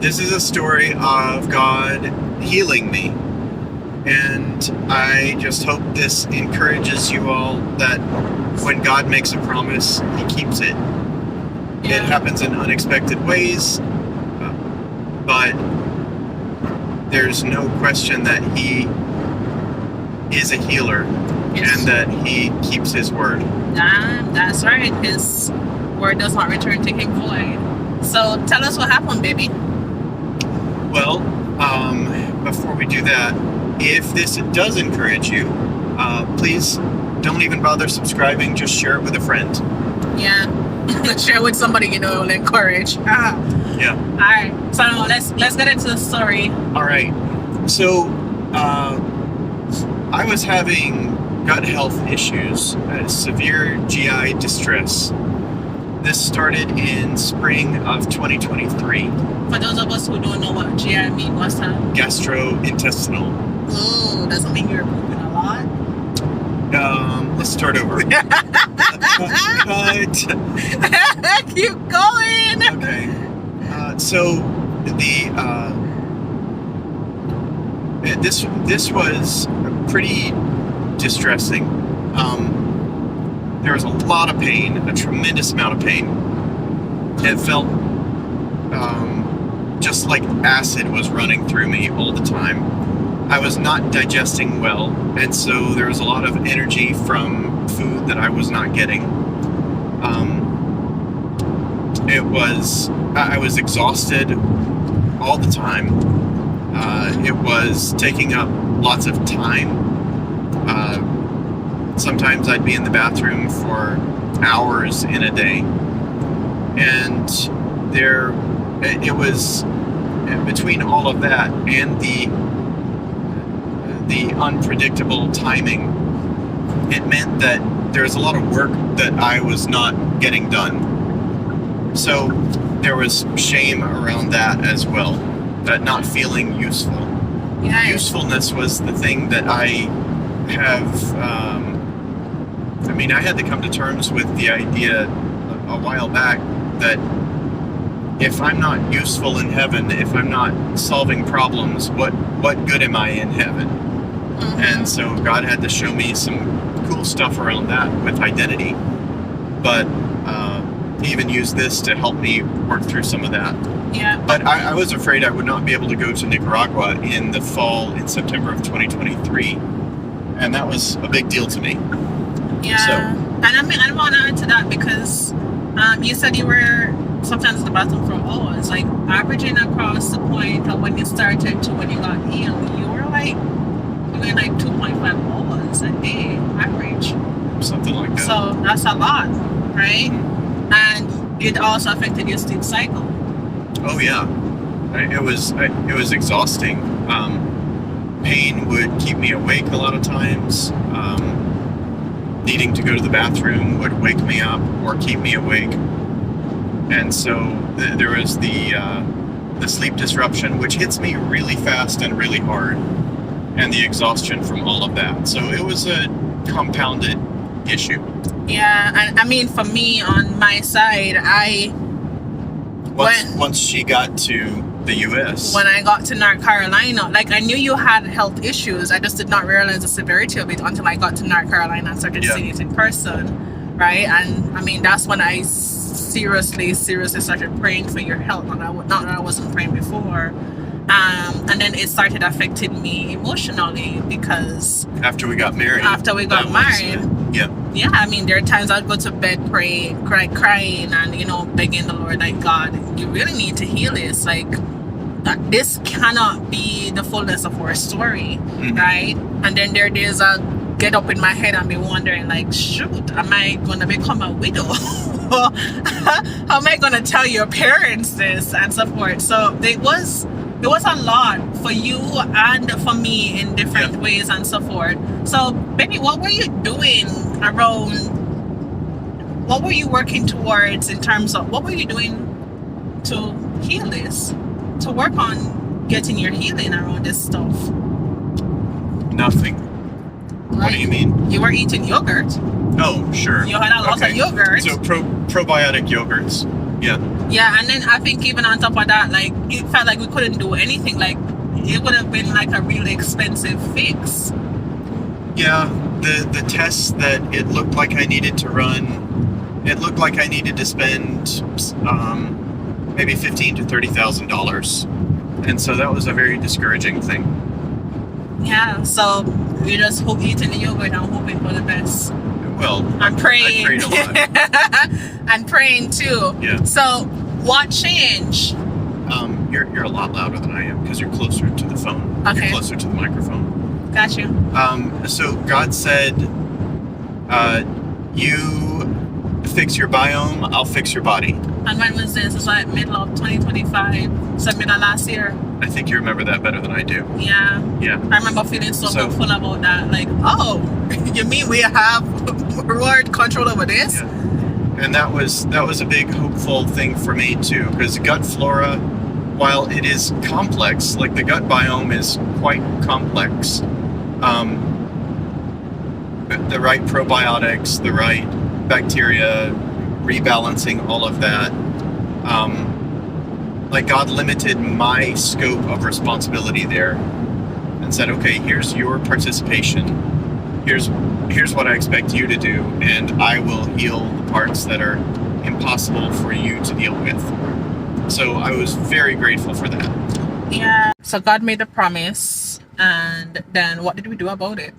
This is a story of God healing me. And I just hope this encourages you all that when God makes a promise, He keeps it. Yeah. It happens in unexpected ways, but there's no question that He is a healer Yes. and that He keeps His word. That's right. His word does not return to him void. So tell us what happened, baby. Well, before we do that, if this does encourage you, please don't even bother subscribing. Just share it with a friend. Yeah. Share with somebody you know will encourage. Yeah. All right. So let's get into the story. All right. So, I was having gut health issues, severe GI distress. This started in spring of 2023. For those of us who don't know what GI means, what's that? Gastrointestinal. Ooh, doesn't mean you're pooping a lot. Let's start over. Cut. Keep going. Okay. So this was pretty distressing. There was a lot of pain, a tremendous amount of pain. It felt just like acid was running through me all the time. I was not digesting well, and so there was a lot of energy from food that I was not getting. I was exhausted all the time. It was taking up lots of time. Sometimes I'd be in the bathroom for hours in a day. And it was between all of that and the unpredictable timing, it meant that there was a lot of work that I was not getting done. So there was shame around that as well, that not feeling useful. Yeah. Usefulness was the thing that I have, I had to come to terms with the idea a while back that if I'm not useful in heaven, if I'm not solving problems, what good am I in heaven? Mm-hmm. And so God had to show me some cool stuff around that with identity, but He even used this to help me work through some of that. Yeah. But I was afraid I would not be able to go to Nicaragua in the fall, in September of 2023, and that was a big deal to me. Yeah. So. And I want to add to that because you said you were sometimes in the bathroom for hours, like averaging across the point of when you started to when you got ill, you were doing 2.5 hours a day average. Something like that. So that's a lot, right? And it also affected your sleep cycle. Oh yeah, it was exhausting. Pain would keep me awake a lot of times. Needing to go to the bathroom would wake me up or keep me awake. And so there was the sleep disruption, which hits me really fast and really hard, and the exhaustion from all of that. So it was a compounded issue. Yeah, and for me on my side, Once she got to the U.S. When I got to North Carolina, I knew you had health issues. I just did not realize the severity of it until I got to North Carolina and started seeing it in person, right? And that's when I seriously started praying for your health. Not that I wasn't praying before. And then it started affecting me emotionally because after we got married. Yeah, there are times I'd go to bed crying and begging the Lord, God, you really need to heal this. This cannot be the fullness of our story, mm-hmm. right? And then there are days I'll get up in my head and be wondering, shoot, am I gonna become a widow? How am I gonna tell your parents this and so forth? So it was a lot for you and for me in different ways and so forth. So, baby, what were you doing what were you working towards in terms of, what were you doing to heal this? To work on getting your healing around this stuff? Nothing. Right. What do you mean? You were eating yogurt. Oh, sure. You had a lot of yogurt. So probiotic yogurts. Yeah. Yeah, and then I think even on top of that, like it felt like we couldn't do anything. Like it would have been like a really expensive fix. Yeah, the tests that it looked like I needed to run, it looked like I needed to spend maybe $15,000 to $30,000, and so that was a very discouraging thing. Yeah, so you just hope eating the yogurt and hoping for the best. Well, I'm praying. I prayed a lot. And praying too. Yeah. So what changed? You're a lot louder than I am because you're closer to the phone. Okay. You're closer to the microphone. Got you. So God said, you fix your biome, I'll fix your body. And when was this? It's like middle of 2025. So middle of last year. I think you remember that better than I do. Yeah. Yeah. I remember feeling so hopeful about that. Like, oh, you mean we have word control over this? Yeah. And that was a big hopeful thing for me too, because gut flora, while it is complex, like the gut biome is quite complex. The right probiotics, the right bacteria, rebalancing all of that. Like God limited my scope of responsibility there and said, okay, here's your participation. Here's what I expect you to do, and I will heal the parts that are impossible for you to deal with. So I was very grateful for that. Yeah. So God made a promise, and then what did we do about it?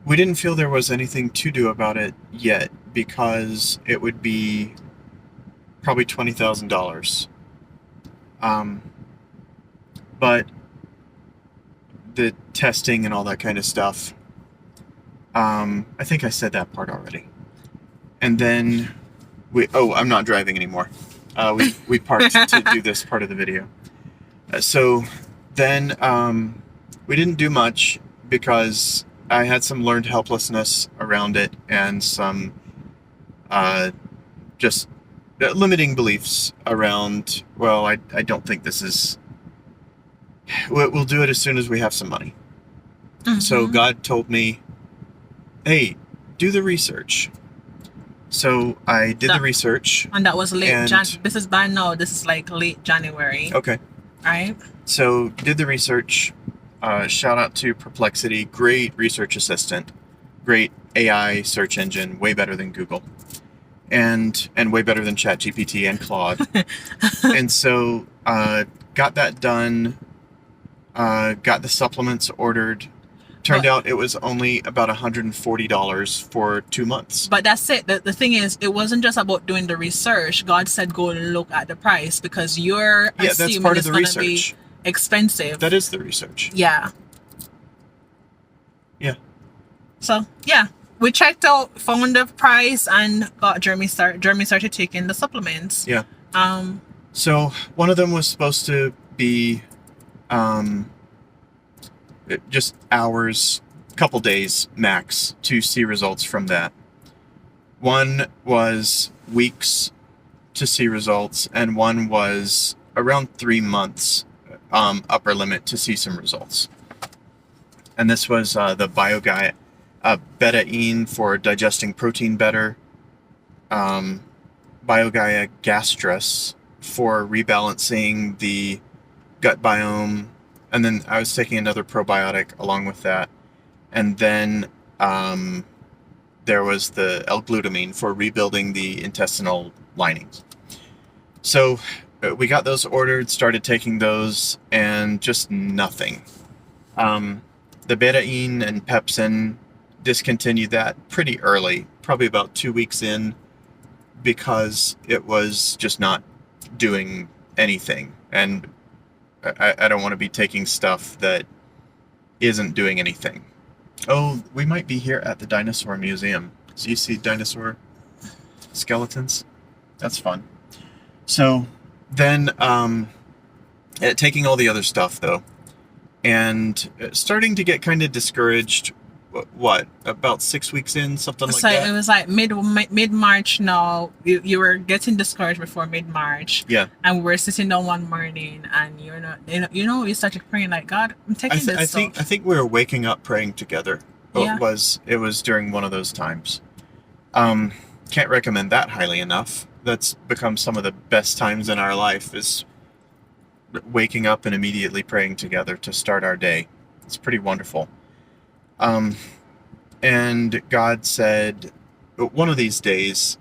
We didn't feel there was anything to do about it yet because it would be probably $20,000. But the testing and all that kind of stuff, I think I said that part already. And then I'm not driving anymore. We parked to do this part of the video. So then we didn't do much because I had some learned helplessness around it and some just limiting beliefs around, well, I don't think this is, we'll do it as soon as we have some money. Mm-hmm. So God told me, hey, do the research. So I did the research. And that was late this is by now, this is like late January. Okay. Right? So did the research. Shout out to Perplexity, great research assistant, great AI search engine, way better than Google, and way better than ChatGPT and Claude. And so got that done, got the supplements ordered. Turned out it was only about $140 for 2 months. But that's it. The thing is, it wasn't just about doing the research. God said go look at the price because you're that's part of the research. Expensive. That is the research. Yeah. Yeah. So yeah, we checked out, found the price, and got Jeremy started taking the supplements. Yeah. So one of them was supposed to be just hours, couple days max to see results from that. One was weeks to see results, and one was around 3 months upper limit to see some results. And this was the BioGaia betaine for digesting protein better, BioGaia gastrus for rebalancing the gut biome, and then I was taking another probiotic along with that, and then there was the L-glutamine for rebuilding the intestinal linings. So we got those ordered, started taking those, and just nothing. The betaine and pepsin, discontinued that pretty early, probably about 2 weeks in, because it was just not doing anything. And I don't want to be taking stuff that isn't doing anything. Oh, we might be here at the Dinosaur Museum. So you see dinosaur skeletons? That's fun. So then taking all the other stuff though, and starting to get kind of discouraged. What, about 6 weeks in, something like that? So it was like mid-March now. You were getting discouraged before mid-March. Yeah. And we were sitting down one morning, and you started praying like, God, I'm taking this. I think we were waking up praying together. Yeah. It was during one of those times. Can't recommend that highly enough. that's become some of the best times in our life, is waking up and immediately praying together to start our day. It's pretty wonderful. And God said, one of these days,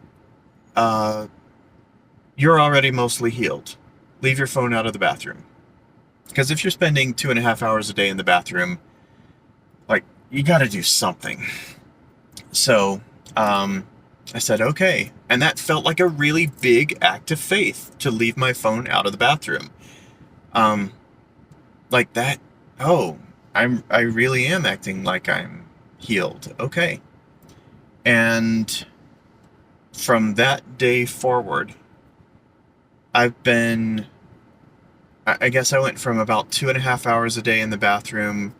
you're already mostly healed. Leave your phone out of the bathroom. Because if you're spending 2.5 hours a day in the bathroom, like, you got to do something. So, I said, okay. And that felt like a really big act of faith, to leave my phone out of the bathroom. Like that, oh, I really am acting like I'm healed. Okay. And from that day forward, I guess I went from about 2.5 hours a day in the bathroom,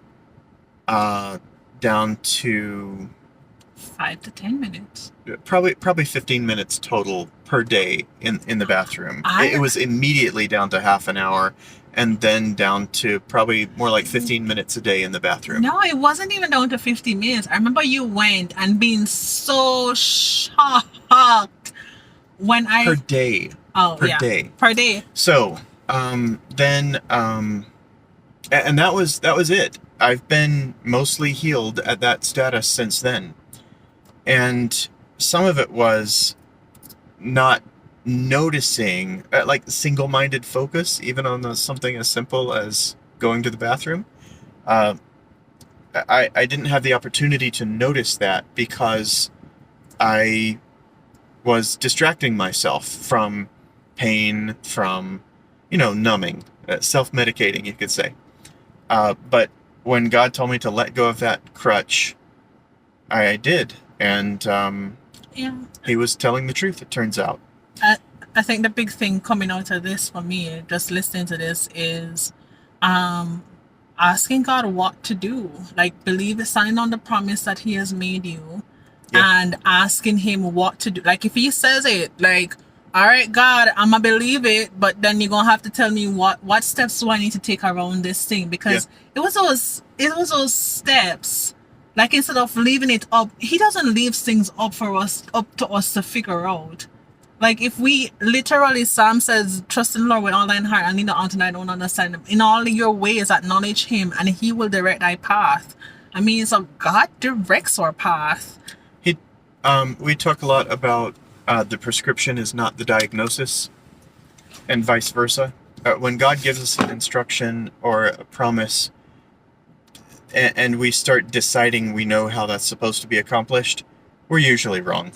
down to 5 to 10 minutes. probably 15 minutes total per day in the bathroom. It was immediately down to half an hour, and then down to probably more like 15 minutes a day in the bathroom. No, it wasn't even down to 15 minutes. I remember you went and being so shocked when Per day. Oh, Per yeah. day. Per day. So, then, and that was it. I've been mostly healed at that status since then. And some of it was not noticing, like, single-minded focus, even on something as simple as going to the bathroom. I didn't have the opportunity to notice that because I was distracting myself from pain, from, numbing, self-medicating, you could say. But when God told me to let go of that crutch, I did. And Yeah. he was telling the truth, it turns out. I think the big thing coming out of this for me, just listening to this, is asking God what to do. Like, believe, sign on the promise that he has made you, and asking him what to do. Like, if he says it, like, all right, God, I'm gonna believe it, but then you're gonna have to tell me what steps do I need to take around this thing, because it was those steps. Like, instead of leaving it up, he doesn't leave things up to us to figure out. Like, if we literally, Psalm says, trust in the Lord with all thine heart and lean not unto thine own understanding. In all your ways acknowledge him, and he will direct thy path. I mean, so God directs our path. We talk a lot about the prescription is not the diagnosis, and vice versa. When God gives us an instruction or a promise, and we start deciding we know how that's supposed to be accomplished, we're usually wrong.